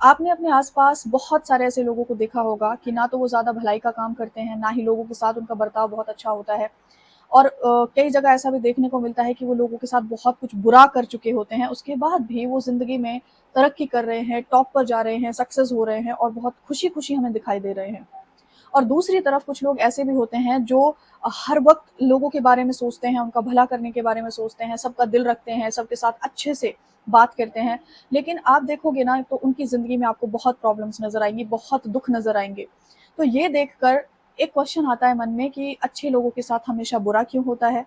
आपने अपने आसपास बहुत सारे ऐसे लोगों को देखा होगा कि ना तो वो ज़्यादा भलाई का काम करते हैं, ना ही लोगों के साथ उनका बर्ताव बहुत अच्छा होता है। और कई जगह ऐसा भी देखने को मिलता है कि वो लोगों के साथ बहुत कुछ बुरा कर चुके होते हैं, उसके बाद भी वो ज़िंदगी में तरक्की कर रहे हैं, टॉप पर जा रहे हैं, सक्सेस हो रहे हैं और बहुत खुशी-खुशी हमें दिखाई दे रहे हैं। और दूसरी तरफ कुछ लोग ऐसे भी होते हैं जो हर वक़्त लोगों के बारे में सोचते हैं, उनका भला करने के बारे में सोचते हैं, सबका दिल रखते हैं, सबके साथ अच्छे से बात करते हैं। लेकिन आप देखोगे ना तो उनकी ज़िंदगी में आपको बहुत प्रॉब्लम्स नज़र आएँगी, बहुत दुःख नज़र आएँगे। तो ये देखकर एक क्वेश्चन आता है मन में कि अच्छे लोगों के साथ हमेशा बुरा क्यों होता है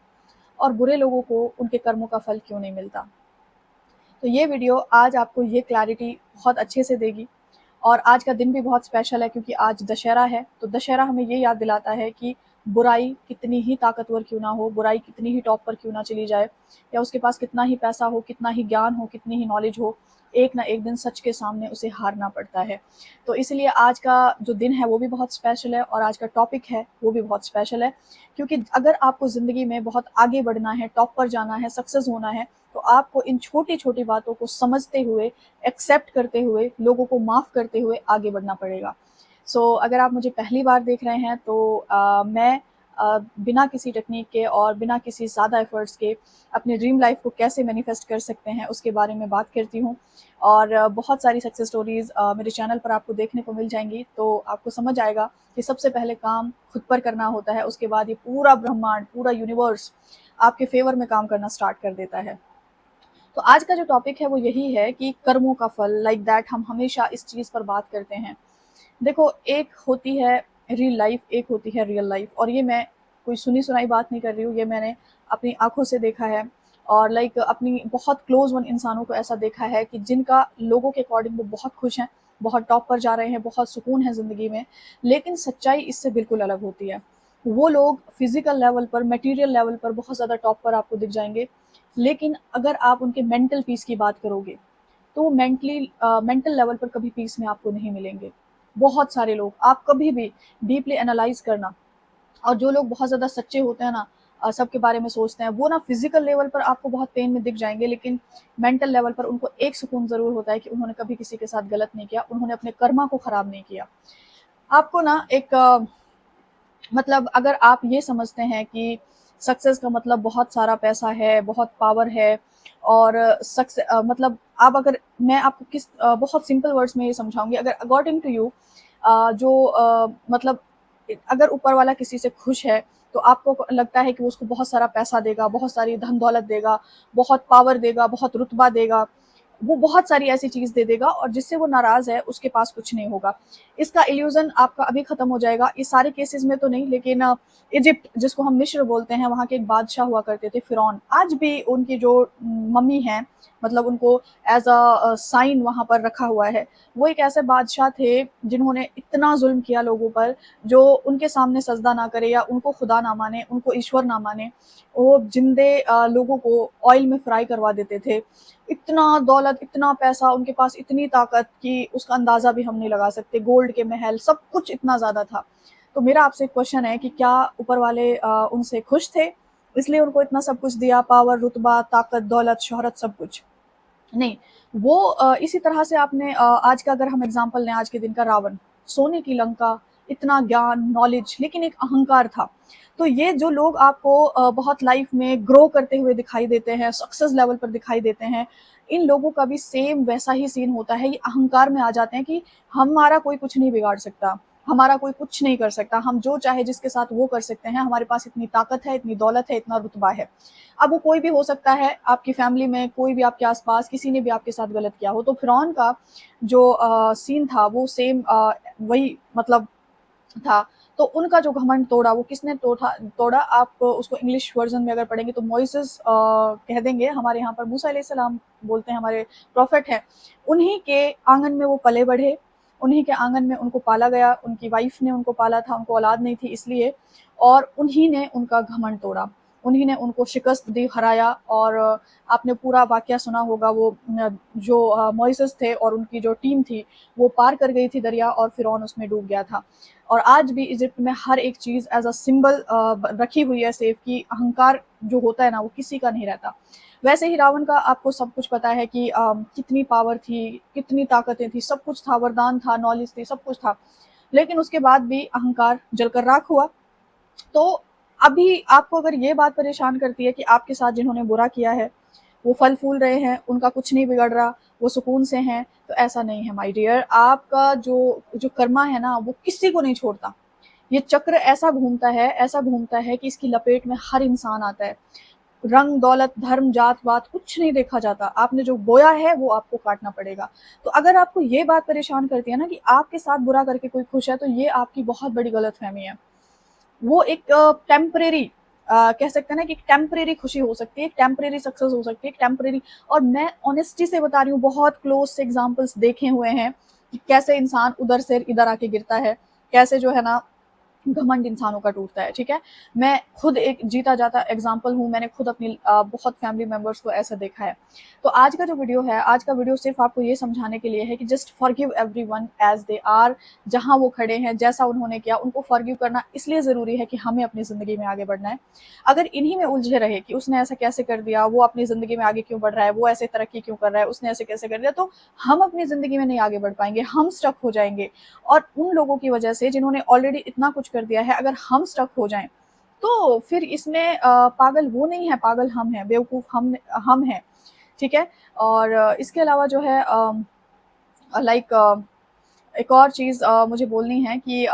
और बुरे लोगों को उनके कर्मों का फल क्यों नहीं मिलता? तो ये वीडियो आज आपको ये क्लैरिटी बहुत अच्छे से देगी। और आज का दिन भी बहुत स्पेशल है क्योंकि आज दशहरा है, तो दशहरा हमें ये याद दिलाता है कि बुराई कितनी ही ताकतवर क्यों ना हो, बुराई कितनी ही टॉप पर क्यों ना चली जाए, या उसके पास कितना ही पैसा हो, कितना ही ज्ञान हो, कितनी ही नॉलेज हो, एक ना एक दिन सच के सामने उसे हारना पड़ता है। तो इसलिए आज का जो दिन है वो भी बहुत स्पेशल है और आज का टॉपिक है वो भी बहुत स्पेशल है, क्योंकि अगर आपको ज़िंदगी में बहुत आगे बढ़ना है, टॉप पर जाना है, सक्सेस होना है, तो आपको इन छोटी-छोटी बातों को समझते हुए, एक्सेप्ट करते हुए, लोगों को माफ़ करते हुए आगे बढ़ना पड़ेगा। अगर आप मुझे पहली बार देख रहे हैं तो मैं बिना किसी टेक्नीक के और बिना किसी ज़्यादा एफ़र्ट्स के अपनी ड्रीम लाइफ़ को कैसे मैनिफेस्ट कर सकते हैं, उसके बारे में बात करती हूँ। और बहुत सारी सक्सेस स्टोरीज़ मेरे चैनल पर आपको देखने को मिल जाएँगी, तो आपको समझ आएगा कि सबसे पहले काम खुद पर करना होता है, उसके बाद ये पूरा ब्रह्मांड, पूरा यूनिवर्स आपके फ़ेवर में काम करना स्टार्ट कर देता है। तो आज का जो टॉपिक है वो यही है कि कर्मों का फल, लाइक दैट हम हमेशा इस चीज़ पर बात करते हैं। देखो, एक होती है रियल लाइफ, एक होती है रियल लाइफ, और ये मैं कोई सुनी सुनाई बात नहीं कर रही हूँ, ये मैंने अपनी आंखों से देखा है। और लाइक अपनी बहुत क्लोज वन इंसानों को ऐसा देखा है कि जिनका लोगों के अकॉर्डिंग वो बहुत खुश हैं, बहुत टॉप पर जा रहे हैं, बहुत सुकून है ज़िंदगी में, लेकिन सच्चाई इससे बिल्कुल अलग होती है। वो लोग फिजिकल लेवल पर, मटेरियल लेवल पर बहुत ज़्यादा टॉप पर आपको दिख जाएंगे, लेकिन अगर आप उनके मेंटल पीस की बात करोगे तो वो मेंटल लेवल पर कभी पीस में आपको नहीं मिलेंगे। बहुत सारे लोग, आप कभी भी डीपली एनालाइज करना, और जो लोग बहुत ज़्यादा सच्चे होते हैं ना, सबके बारे में सोचते हैं, वो ना फिजिकल लेवल पर आपको बहुत पेन में दिख जाएंगे, लेकिन मेंटल लेवल पर उनको एक सुकून ज़रूर होता है कि उन्होंने कभी किसी के साथ गलत नहीं किया, उन्होंने अपने कर्मा को ख़राब नहीं किया। आपको ना एक मतलब अगर आप ये समझते हैं कि सक्सेस का मतलब बहुत सारा पैसा है, बहुत पावर है, और मतलब आप अगर मैं आपको बहुत सिंपल वर्ड्स में ये समझाऊँगी, अगर अकॉर्डिंग टू यू मतलब अगर ऊपर वाला किसी से खुश है, तो आपको लगता है कि वो उसको बहुत सारा पैसा देगा, बहुत सारी धन-दौलत देगा, बहुत पावर देगा, बहुत रुतबा देगा, वो बहुत सारी ऐसी चीज़ दे देगा, और जिससे वो नाराज़ है, उसके पास कुछ नहीं होगा। इसका इल्यूज़न आपका अभी ख़त्म हो जाएगा। ये सारे केसेज़ में तो नहीं, लेकिन इजिप्ट, जिसको हम मिस्र बोलते हैं, वहाँ के एक बादशाह हुआ करते थे, फ़िरौन। आज भी उनकी जो मम्मी हैं, मतलब उनको एज़ साइन वहाँ पर रखा हुआ है। वो एक ऐसे बादशाह थे, जिन्होंने इतना ज़ुल्म किया लोगों पर, जो उनके सामने सजदा ना करे या उनको खुदा ना माने, उनको ईश्वर ना माने। वो ज़िंदे लोगों को ऑयल में फ्राई करवा देते थे। इतना दौलत, इतना पैसा, उनके पास इतनी ताकत कि उसका अंदाज़ा भी हम नहीं लगा सकते। गोल्ड के महल, सब कुछ इतना ज़्यादा था। तो मेरा आपसे एक क्वेश्चन है कि क्या ऊपर वाले उनसे खुश थे? इसलिए उनको इतना सब कुछ दिया, पावर, रुतबा, ताकत, दौलत, शोहरत, सब कुछ? नहीं। वो इसी तरह से आपने आज का अगर हम एग्ज़ाम्पल लें, आज के दिन का रावण, सोने की लंका, इतना ज्ञान, नॉलेज, लेकिन एक अहंकार था। तो ये जो लोग आपको बहुत लाइफ़ में ग्रो करते हुए दिखाई देते हैं, सक्सेस लेवल पर दिखाई देते हैं, इन लोगों का भी सेम वैसा ही सीन होता है। ये अहंकार में आ जाते हैं कि हमारा कोई कुछ नहीं बिगाड़ सकता, हमारा कोई कुछ नहीं कर सकता, हम जो चाहे जिसके साथ वो कर सकते हैं, हमारे पास इतनी ताकत है, इतनी दौलत है, इतना रुतबा है। अब वो कोई भी हो सकता है, आपकी फैमिली में कोई भी, आपके आस-पास किसी ने भी आपके साथ गलत किया हो। तो फ़िरौन का जो सीन था वो सेम वही मतलब था। तो उनका जो घमंड तोड़ा, वो किसने तोड़ा, आप उसको इंग्लिश वर्ज़न में अगर पढ़ेंगे तो मोइसेस कह देंगे, हमारे यहाँ पर मूसा अलैहिस्सलाम बोलते हैं, हमारे प्रॉफ़ेट हैं। उन्हीं के आँगन में वो पले-बढ़े, उन्हीं के आँगन में उनको पाला गया, उनकी वाइफ़ ने उनको पाला था, उनको औलाद नहीं थी इसलिए, और उन्हीं ने उनका घमंड तोड़ा। उन्हीं ने उनको शिकस्त दी, हराया। और आपने पूरा वाक़या सुना होगा, वो जो मोइसेस थे और उनकी जो टीम थी, वो पार कर गई थी दरिया और फ़िरौन उसमें डूब गया था। और आज भी इजिप्ट में हर एक चीज़ एज़ अ सिंबल रखी हुई है सेफ, कि अहंकार जो होता है ना, वो किसी का नहीं रहता। वैसे ही रावण का आपको सब कुछ पता है कि कितनी पावर थी, कितनी ताकतें थी, सब कुछ था, वरदान था, नॉलेज थी, सब कुछ था। लेकिन उसके बाद भी अहंकार जलकर राख हुआ। तो अभी आपको अगर ये बात परेशान करती है कि आपके साथ जिन्होंने बुरा किया है, वो फल-फूल रहे हैं, उनका कुछ नहीं बिगड़ रहा, वो सुकून से हैं, तो ऐसा नहीं है माय डियर। आपका जो जो कर्मा है ना, वो किसी को नहीं छोड़ता। ये चक्र ऐसा घूमता है कि इसकी लपेट में हर इंसान आता है। रंग, दौलत, धर्म, जात-वात कुछ नहीं देखा जाता। आपने जो बोया है, वो आपको काटना पड़ेगा। तो अगर आपको ये बात परेशान करती है ना कि आपके साथ बुरा करके कोई खुश है, तो ये आपकी बहुत बड़ी गलतफ़हमी है। वो एक टेम्परेरी कह सकते हैं ना कि एक टेम्परेरी खुशी हो सकती है, एक टेम्परेरी सक्सेस हो सकती है, एक टेम्परेरी। और मैं ऑनेस्टी से बता रही हूँ, बहुत क्लोज़ से एग्ज़ाम्पल्स देखे हुए हैं कि कैसे इंसान उधर से इधर आके गिरता है, कैसे जो है ना घमंड इंसानों का टूटता है, ठीक है? मैं खुद एक जीता जाता एग्ज़ाम्पल हूँ, मैंने खुद अपनी बहुत फैमिली मेंबर्स को ऐसा देखा है। तो आज का जो वीडियो है, आज का वीडियो सिर्फ़ आपको ये समझाने के लिए है कि just forgive everyone as they are, जहाँ वो खड़े हैं, जैसा उन्होंने किया, उनको फॉरगिव करना इसलिए ज़रूरी है कि हमें अपनी ज़िंदगी में आगे बढ़ना है। अगर इन्हीं में उलझे रहे कि उसने ऐसा कैसे कर दिया, वो अपनी ज़िंदगी में आगे क्यों बढ़ रहा है, वो ऐसे तरक्की क्यों कर रहा है, उसने ऐसे कैसे कर दिया, तो हम अपनी ज़िंदगी में नहीं आगे बढ़ पाएँगे, हम स्टक हो जाएँगे। और उन लोगों की वजह से जिन्होंने ऑलरेडी इतना कुछ कर दिया है, अगर हम स्टक हो जाएँ, तो फिर इसमें पागल वो नहीं है, पागल हम हैं, बेवकूफ़ हम हैं, ठीक है? और इसके अलावा जो है लाइक एक और चीज़ मुझे बोलनी है कि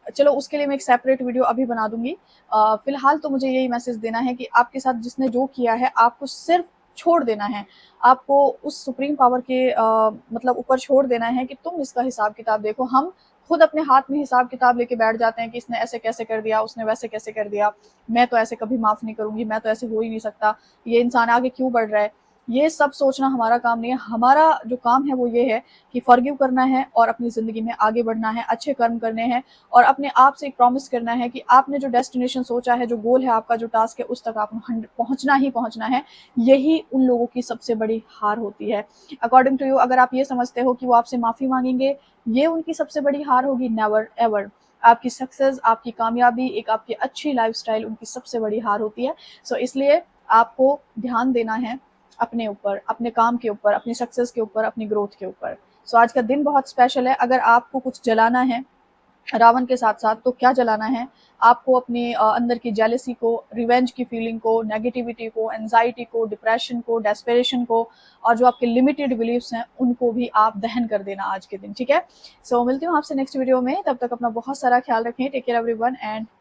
चलो उसके लिए मैं एक सेपरेट वीडियो अभी बना दूँगी। फ़िलहाल तो मुझे यही मैसेज देना है कि आपके साथ जिसने जो किया है, आपको सिर्फ़ छोड़ देना है। आपको उस सुप्रीम पावर के मतलब ऊपर छोड़ देना है कि तुम इसका हिसाब-किताब देखो। हम खुद अपने हाथ में हिसाब-किताब लेके बैठ जाते हैं कि इसने ऐसे कैसे कर दिया, उसने वैसे कैसे कर दिया, मैं तो ऐसे कभी माफ़ नहीं करूँगी, मैं तो ऐसे हो ही नहीं सकता, ये इंसान आगे क्यों बढ़ रहा है। ये सब सोचना हमारा काम नहीं है। हमारा जो काम है वो ये है कि फ़ॉरगिव करना है और अपनी ज़िंदगी में आगे बढ़ना है, अच्छे कर्म करने हैं। और अपने आप से एक प्रॉमिस करना है कि आपने जो डेस्टिनेशन सोचा है, जो गोल है आपका, जो टास्क है, उस तक आपको पहुँचना ही पहुँचना है। यही उन लोगों की सबसे बड़ी हार होती है। अकॉर्डिंग टू यू, अगर आप ये समझते हो कि वो आपसे माफ़ी माँगेंगे, ये उनकी सबसे बड़ी हार होगी, नेवर एवर। आपकी सक्सेस, आपकी कामयाबी, एक आपकी अच्छी लाइफ़स्टाइल उनकी सबसे बड़ी हार होती है। सो इसलिए आपको ध्यान देना है अपने ऊपर, अपने काम के ऊपर, अपनी सक्सेस के ऊपर, अपनी ग्रोथ के ऊपर। सो आज का दिन बहुत स्पेशल है। अगर आपको कुछ जलाना है रावण के साथ-साथ, तो क्या जलाना है? आपको अपने अंदर की जेलसी को, रिवेंज की फीलिंग को, नेगेटिविटी को, एंग्ज़ायटी को, डिप्रेशन को, डेस्परेशन को, और जो आपके लिमिटेड बिलीफ्स हैं, उनको भी आप दहन कर देना आज के दिन, ठीक है? सो मिलती हूँ आपसे नेक्स्ट वीडियो में, तब तक अपना बहुत सारा ख़्याल रखें। Take care everyone and